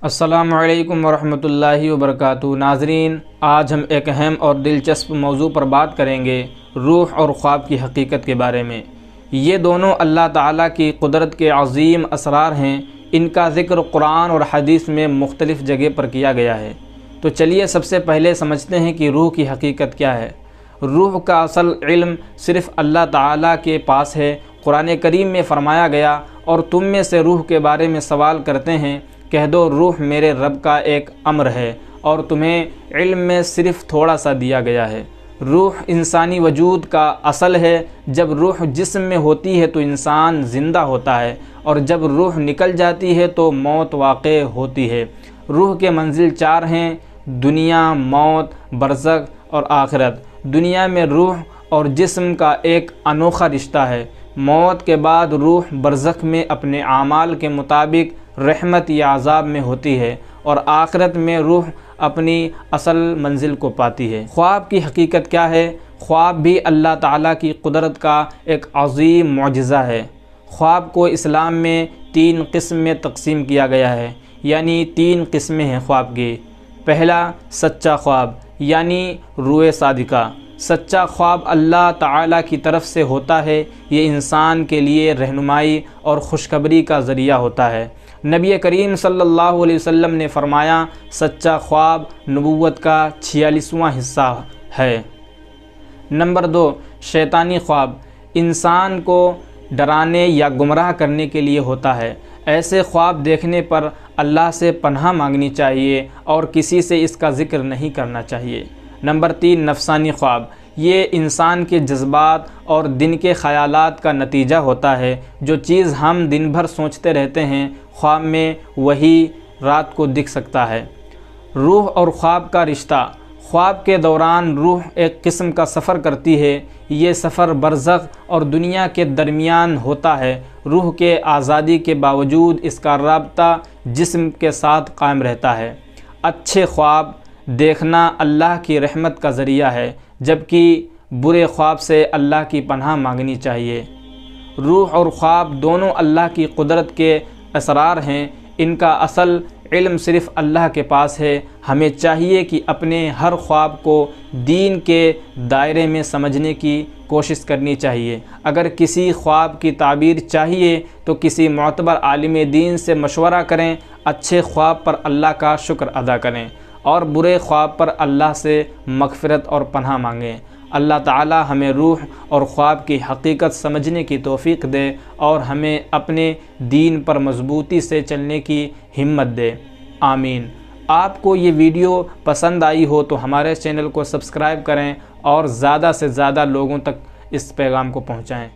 السلام علیکم ورحمۃ اللہ وبرکاتہ۔ ناظرین، آج ہم ایک اہم اور دلچسپ موضوع پر بات کریں گے، روح اور خواب کی حقیقت کے بارے میں۔ یہ دونوں اللہ تعالیٰ کی قدرت کے عظیم اسرار ہیں۔ ان کا ذکر قرآن اور حدیث میں مختلف جگہ پر کیا گیا ہے۔ تو چلیے سب سے پہلے سمجھتے ہیں کہ روح کی حقیقت کیا ہے۔ روح کا اصل علم صرف اللہ تعالیٰ کے پاس ہے۔ قرآن کریم میں فرمایا گیا، اور تم میں سے روح کے بارے میں سوال کرتے ہیں، کہہ دو روح میرے رب کا ایک امر ہے، اور تمہیں علم میں صرف تھوڑا سا دیا گیا ہے۔ روح انسانی وجود کا اصل ہے۔ جب روح جسم میں ہوتی ہے تو انسان زندہ ہوتا ہے، اور جب روح نکل جاتی ہے تو موت واقع ہوتی ہے۔ روح کے منزل 4 ہیں: دنیا، موت، برزخ اور آخرت۔ دنیا میں روح اور جسم کا ایک انوکھا رشتہ ہے۔ موت کے بعد روح برزخ میں اپنے اعمال کے مطابق رحمت یا عذاب میں ہوتی ہے، اور آخرت میں روح اپنی اصل منزل کو پاتی ہے۔ خواب کی حقیقت کیا ہے؟ خواب بھی اللہ تعالیٰ کی قدرت کا ایک عظیم معجزہ ہے۔ خواب کو اسلام میں 3 قسم میں تقسیم کیا گیا ہے، یعنی 3 قسمیں ہیں خواب کی۔ پہلا، سچا خواب یعنی روئے صادقہ۔ سچا خواب اللہ تعالیٰ کی طرف سے ہوتا ہے۔ یہ انسان کے لیے رہنمائی اور خوشخبری کا ذریعہ ہوتا ہے۔ نبی کریم صلی اللہ علیہ وسلم نے فرمایا، سچا خواب نبوت کا 46واں حصہ ہے۔ نمبر 2، شیطانی خواب انسان کو ڈرانے یا گمراہ کرنے کے لیے ہوتا ہے۔ ایسے خواب دیکھنے پر اللہ سے پناہ مانگنی چاہیے اور کسی سے اس کا ذکر نہیں کرنا چاہیے۔ نمبر 3، نفسانی خواب یہ انسان کے جذبات اور دن کے خیالات کا نتیجہ ہوتا ہے۔ جو چیز ہم دن بھر سوچتے رہتے ہیں، خواب میں وہی رات کو دکھ سکتا ہے۔ روح اور خواب کا رشتہ۔ خواب کے دوران روح ایک قسم کا سفر کرتی ہے۔ یہ سفر برزخ اور دنیا کے درمیان ہوتا ہے۔ روح کے آزادی کے باوجود اس کا رابطہ جسم کے ساتھ قائم رہتا ہے۔ اچھے خواب دیکھنا اللہ کی رحمت کا ذریعہ ہے، جبکہ برے خواب سے اللہ کی پناہ مانگنی چاہیے۔ روح اور خواب دونوں اللہ کی قدرت کے اسرار ہیں۔ ان کا اصل علم صرف اللہ کے پاس ہے۔ ہمیں چاہیے کہ اپنے ہر خواب کو دین کے دائرے میں سمجھنے کی کوشش کرنی چاہیے۔ اگر کسی خواب کی تعبیر چاہیے تو کسی معتبر عالم دین سے مشورہ کریں۔ اچھے خواب پر اللہ کا شکر ادا کریں، اور برے خواب پر اللہ سے مغفرت اور پناہ مانگیں۔ اللہ تعالی ہمیں روح اور خواب کی حقیقت سمجھنے کی توفیق دے، اور ہمیں اپنے دین پر مضبوطی سے چلنے کی ہمت دے۔ آمین۔ آپ کو یہ ویڈیو پسند آئی ہو تو ہمارے چینل کو سبسکرائب کریں، اور زیادہ سے زیادہ لوگوں تک اس پیغام کو پہنچائیں۔